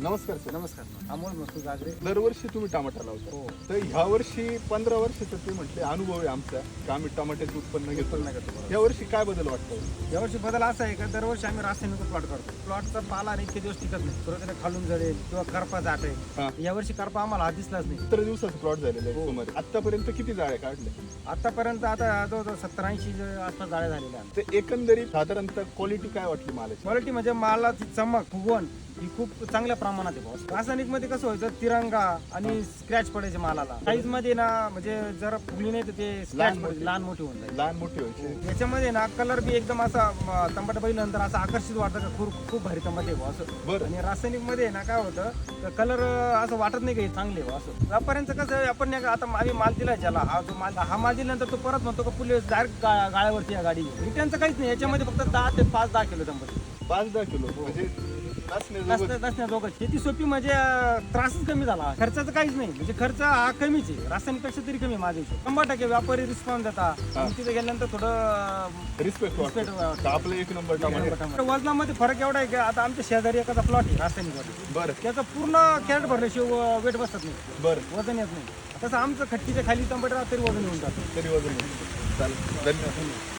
नमस्कार सर. नमस्कार. अमोल मस्तू जागरे. दरवर्षी तुम्ही टमाटा लावता. हो. तर ह्या वर्षी 15 वर्षाचं ते म्हटले अनुभव आहे आमचा की आम्ही टमाट्याचं उत्पन्न घेतो. या वर्षी काय बदल वाटतो? यावर्षी बदल असा आहे का दरवर्षी आम्ही रासायनिक प्लॉट करतो. प्लॉटचा पाला आणि इतके दिवस टिकत नाही. सुरुवातीला खालून जळेल किंवा करपा हा. जाते. यावर्षी करपा आम्हाला हा दिसलाच नाही. 17 दिवसाचं प्लॉट झालेलं आहे हो. सुमारे. आतापर्यंत किती जाळे काढले? आतापर्यंत आता जवळजवळ 70-80 आसपास जाळ्या झालेल्या आहेत. तर एकंदरीत साधारणतः क्वालिटी काय वाटली मालाची? क्वालिटी म्हणजे मालाची चमक फुगवण ही खूप चांगल्या प्रमाणात आहे बॉस. रासायनिक मध्ये कसं व्हायचं तिरंगा आणि स्क्रॅच पडायचे मालाला. साईज मध्ये ना म्हणजे जर फुगली नाही तर ते स्क्रॅच पडायचे, लहान मोठी होऊन जाईल. लहान मोठी व्हायची. याच्यामध्ये ना कलर बी एकदम असा टमाटा बघितल्यानंतर असं आकर्षित वाटतं का खूप भारी टमाटे आहे असं. बरं. आणि रासायनिक मध्ये ना काय होतं कलर असं वाटत नाही का हे चांगले असं. व्यापाऱ्यांचं कसं आहे, आपण नाही का आता आम्ही माल दिला ज्याला हा माल दिल्यानंतर तो परत म्हणतो का पुढे डायरेक्ट गाळ्यावरती या गाडी रिटर्नचं काहीच नाही. याच्यामध्ये फक्त 10 ते 5-10 किलो टमाटे. 5-10 किलो म्हणजे नसण्याजोगं शेती सोपी म्हणजे त्रासच कमी झाला. खर्चाचं काहीच नाही म्हणजे खर्च हा कमीच आहे. रासायनिकपेक्षा तरी कमी माझ्या हिशोब. 100% व्यापारी रिस्पॉन्स देतात. आणि तिथे गेल्यानंतर थोडं रिस्पेक्ट वाटतं. आपलं एक नंबर टमाटे. वजनामध्ये फरक एवढा आहे की आता आमच्या शेजारी एखादा प्लॉट आहे रासायनिक बरं त्याचं पूर्ण कॅरेट भरल्याशिवाय वेट बसत नाही, बरं. वजन येत नाही. तसं आमचं खट्टीच्या खाली टमाटर तरी वजन येऊन जातं. तरी वजन चालेल. धन्यवाद.